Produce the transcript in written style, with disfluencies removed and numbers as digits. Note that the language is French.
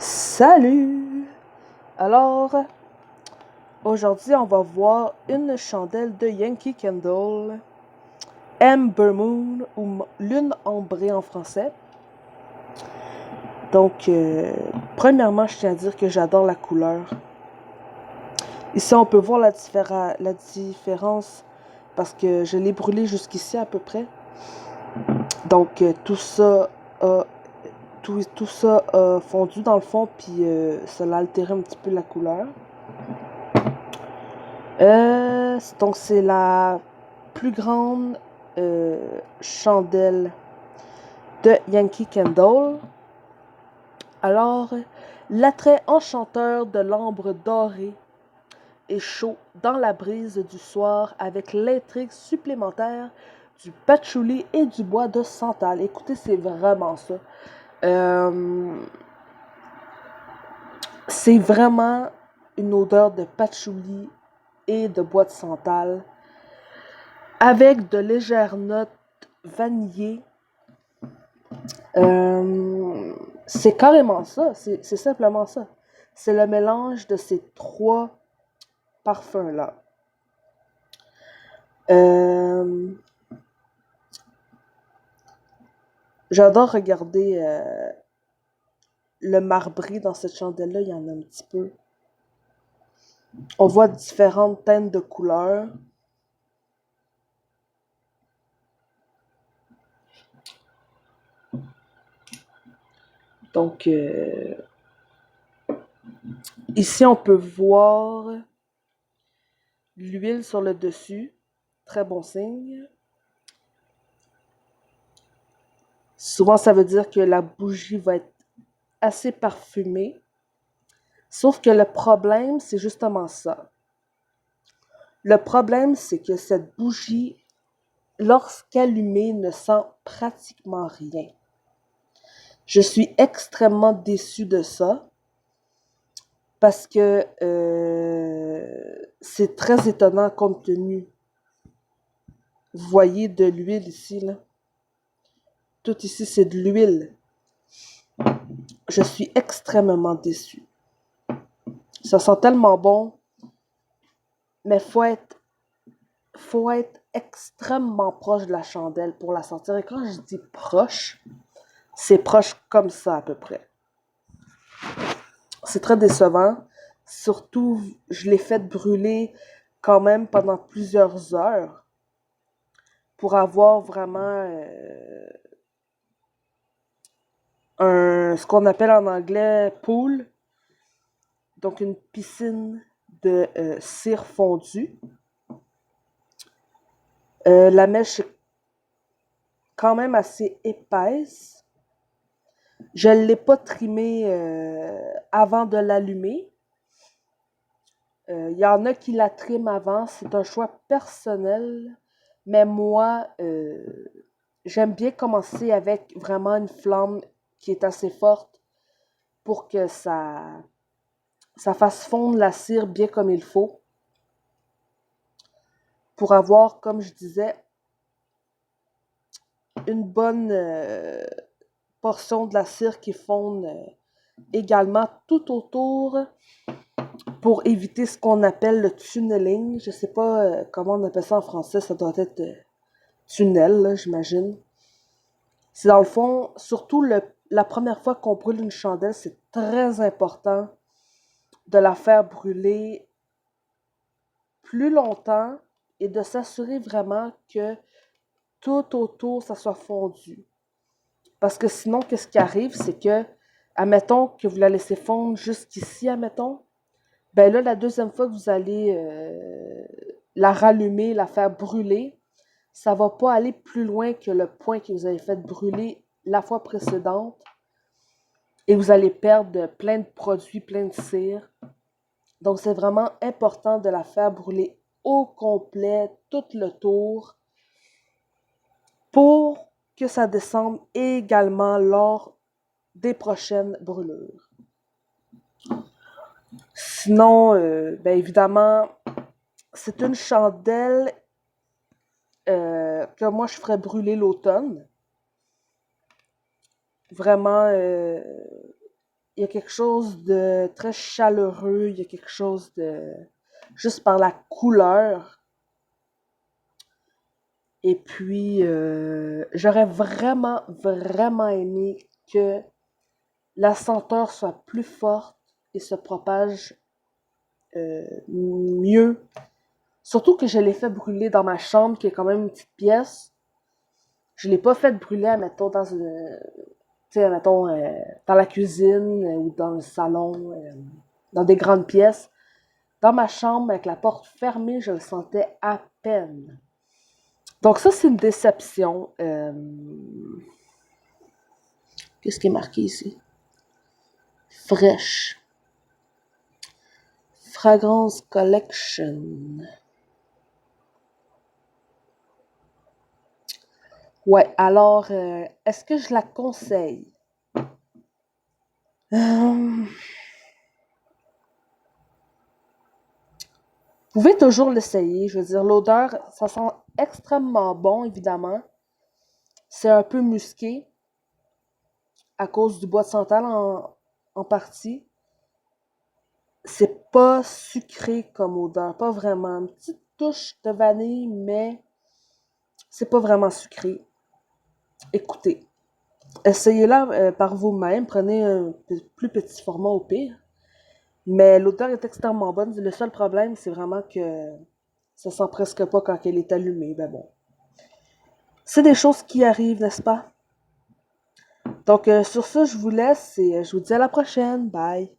Salut! Alors, aujourd'hui, on va voir une chandelle de Yankee Candle, Amber Moon ou Lune ambrée en français. Donc, premièrement, je tiens à dire que j'adore la couleur. Ici, on peut voir la différence parce que je l'ai brûlée jusqu'ici à peu près. Donc, tout ça a fondu dans le fond, puis ça l'a altéré un petit peu la couleur. Donc, c'est la plus grande chandelle de Yankee Candle. Alors, l'attrait enchanteur de l'ambre dorée et chaud dans la brise du soir avec l'intrigue supplémentaire du patchouli et du bois de santal. Écoutez, c'est vraiment ça. C'est vraiment une odeur de patchouli et de bois de santal avec de légères notes vanillées. C'est carrément ça, c'est simplement ça. C'est le mélange de ces trois parfums-là. J'adore regarder le marbré dans cette chandelle-là, il y en a un petit peu. On voit différentes teintes de couleurs. Donc, ici, on peut voir l'huile sur le dessus. Très bon signe. Souvent, ça veut dire que la bougie va être assez parfumée. Sauf que le problème, c'est justement ça. Le problème, c'est que cette bougie, lorsqu'allumée, ne sent pratiquement rien. Je suis extrêmement déçue de ça parce que c'est très étonnant compte tenu. Vous voyez de l'huile ici, là. Tout ici, c'est de l'huile. Je suis extrêmement déçue. Ça sent tellement bon, mais faut être extrêmement proche de la chandelle pour la sentir. Et quand je dis proche, c'est proche comme ça à peu près. C'est très décevant. Surtout, je l'ai fait brûler quand même pendant plusieurs heures pour avoir vraiment ce qu'on appelle en anglais pool. Donc une piscine de cire fondue. La mèche est quand même assez épaisse. Je ne l'ai pas trimée avant de l'allumer. Il y en a qui la triment avant, c'est un choix personnel. Mais moi, j'aime bien commencer avec vraiment une flamme qui est assez forte pour que ça fasse fondre la cire bien comme il faut. Pour avoir, comme je disais, une bonne portion de la cire qui fonde également tout autour pour éviter ce qu'on appelle le tunneling. Je sais pas comment on appelle ça en français, ça doit être tunnel, là, j'imagine. C'est dans le fond, surtout la première fois qu'on brûle une chandelle, c'est très important de la faire brûler plus longtemps et de s'assurer vraiment que tout autour, ça soit fondu. Parce que sinon, qu'est-ce qui arrive, c'est que, admettons que vous la laissez fondre jusqu'ici, admettons, ben là, la deuxième fois que vous allez la rallumer, la faire brûler, ça va pas aller plus loin que le point que vous avez fait brûler la fois précédente. Et vous allez perdre plein de produits, plein de cire. Donc, c'est vraiment important de la faire brûler au complet, tout le tour, pour que ça descende également lors des prochaines brûlures. Sinon, ben évidemment, c'est une chandelle que moi je ferais brûler l'automne. Vraiment, il y a quelque chose de très chaleureux, il y a quelque chose de... juste par la couleur. Et puis, j'aurais vraiment, vraiment aimé que la senteur soit plus forte et se propage mieux. Surtout que je l'ai fait brûler dans ma chambre, qui est quand même une petite pièce. Je l'ai pas fait brûler, admettons, dans une... Tu sais, admettons, dans la cuisine ou dans le salon, dans des grandes pièces. Dans ma chambre, avec la porte fermée, je le sentais à peine. Donc ça, c'est une déception. Qu'est-ce qui est marqué ici? Fresh. Fragrance Collection. Ouais, alors, est-ce que je la conseille? Vous pouvez toujours l'essayer. Je veux dire, l'odeur, ça sent extrêmement bon, évidemment. C'est un peu musqué à cause du bois de santal en partie. C'est pas sucré comme odeur, pas vraiment. Une petite touche de vanille, mais c'est pas vraiment sucré. Écoutez, essayez-la par vous-même. Prenez un plus petit format au pire. Mais l'odeur est extrêmement bonne. Le seul problème, c'est vraiment que ça sent presque pas quand elle est allumée. Ben bon. C'est des choses qui arrivent, n'est-ce pas? Donc, sur ça, je vous laisse et je vous dis à la prochaine. Bye!